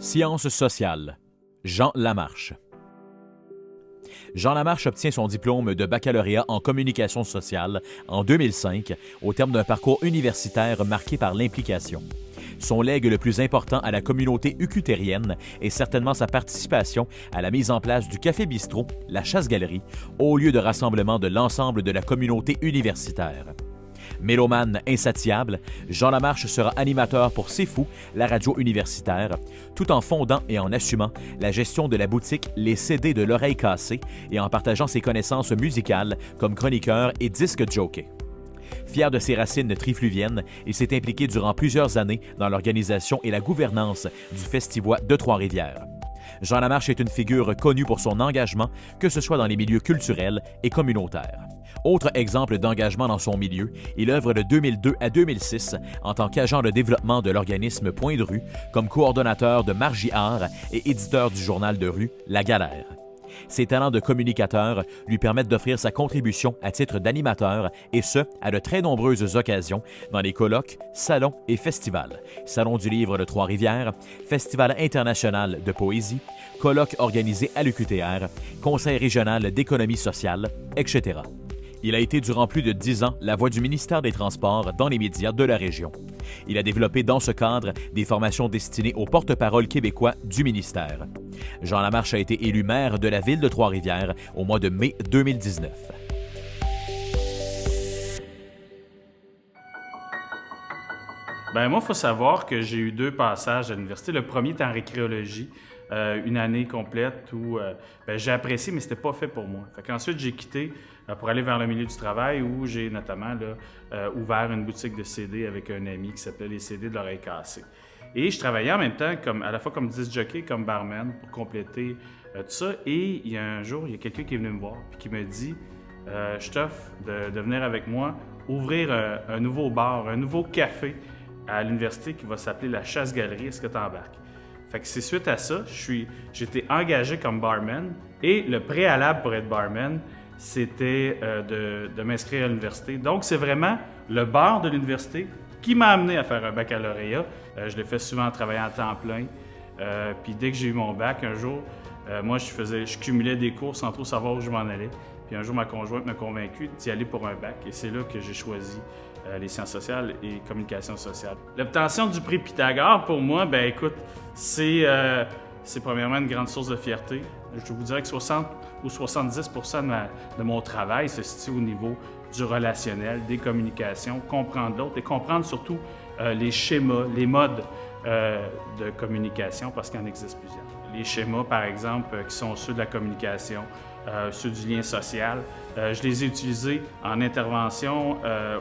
Sciences sociales. Jean Lamarche. Jean Lamarche obtient son diplôme de baccalauréat en communication sociale en 2005 au terme d'un parcours universitaire marqué par l'implication. Son legs le plus important à la communauté ucutérienne est certainement sa participation à la mise en place du Café Bistrot, la Chasse-Galerie, haut lieu de rassemblement de l'ensemble de la communauté universitaire. Mélomane insatiable, Jean Lamarche sera animateur pour C'est Fou, la radio universitaire, tout en fondant et en assumant la gestion de la boutique Les CD de l'Oreille Cassée et en partageant ses connaissances musicales comme chroniqueur et disque jockey. Fier de ses racines trifluviennes, il s'est impliqué durant plusieurs années dans l'organisation et la gouvernance du Festivois de Trois-Rivières. Jean Lamarche est une figure connue pour son engagement, que ce soit dans les milieux culturels et communautaires. Autre exemple d'engagement dans son milieu, il œuvre de 2002 à 2006 en tant qu'agent de développement de l'organisme Point de rue, comme coordonnateur de Margie Art et éditeur du journal de rue La Galère. Ses talents de communicateur lui permettent d'offrir sa contribution à titre d'animateur, et ce, à de très nombreuses occasions, dans les colloques, salons et festivals. Salon du livre de Trois-Rivières, Festival international de poésie, colloques organisés à l'UQTR, Conseil régional d'économie sociale, etc. Il a été durant plus de 10 ans la voix du ministère des Transports dans les médias de la région. Il a développé dans ce cadre des formations destinées aux porte-parole québécois du ministère. Jean Lamarche a été élu maire de la ville de Trois-Rivières au mois de mai 2019. Moi, il faut savoir que j'ai eu 2 passages à l'université. Le premier était en récréologie, une année complète où j'ai apprécié, mais c'était pas fait pour moi. Ensuite, j'ai quitté pour aller vers le milieu du travail où j'ai notamment ouvert une boutique de CD avec un ami qui s'appelait Les CD de l'Oreille Cassée. Et je travaillais en même temps à la fois comme disc jockey, comme barman pour compléter tout ça. Et il y a un jour, il y a quelqu'un qui est venu me voir et qui me dit « Je t'offre de venir avec moi ouvrir un nouveau bar, un nouveau café à l'université qui va s'appeler la Chasse-Galerie. Est-ce que tu embarques? » Fait que c'est suite à ça, j'étais engagé comme barman et le préalable pour être barman, c'était de m'inscrire à l'université. Donc, c'est vraiment le bar de l'université qui m'a amené à faire un baccalauréat. Je l'ai fait souvent en travaillant à temps plein. Puis dès que j'ai eu mon bac, un jour, moi, je cumulais des cours sans trop savoir où je m'en allais. Puis un jour, ma conjointe m'a convaincu d'y aller pour un bac. Et c'est là que j'ai choisi les sciences sociales et communication sociale. L'obtention du prix Pythagore, pour moi, écoute, c'est premièrement une grande source de fierté. Je vous dirais que 60 ou 70% de mon travail se situe au niveau du relationnel, des communications, comprendre l'autre et comprendre surtout les schémas, les modes de communication, parce qu'il en existe plusieurs. Les schémas, par exemple, qui sont ceux de la communication, ceux du lien social, je les ai utilisés en intervention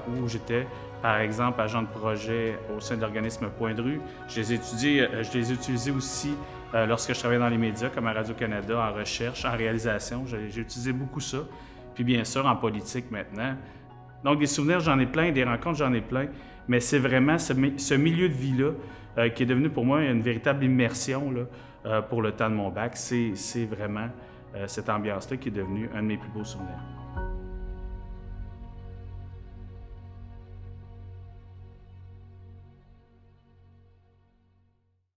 où j'étais, par exemple, agent de projet au sein de l'organisme Point de rue. Je les ai utilisés aussi lorsque je travaillais dans les médias, comme à Radio-Canada, en recherche, en réalisation. J'ai utilisé beaucoup ça. Puis bien sûr, en politique maintenant. Donc, des souvenirs, j'en ai plein, des rencontres, j'en ai plein. Mais c'est vraiment ce milieu de vie-là qui est devenu pour moi une véritable immersion là, pour le temps de mon bac. C'est vraiment cette ambiance-là qui est devenue un de mes plus beaux souvenirs.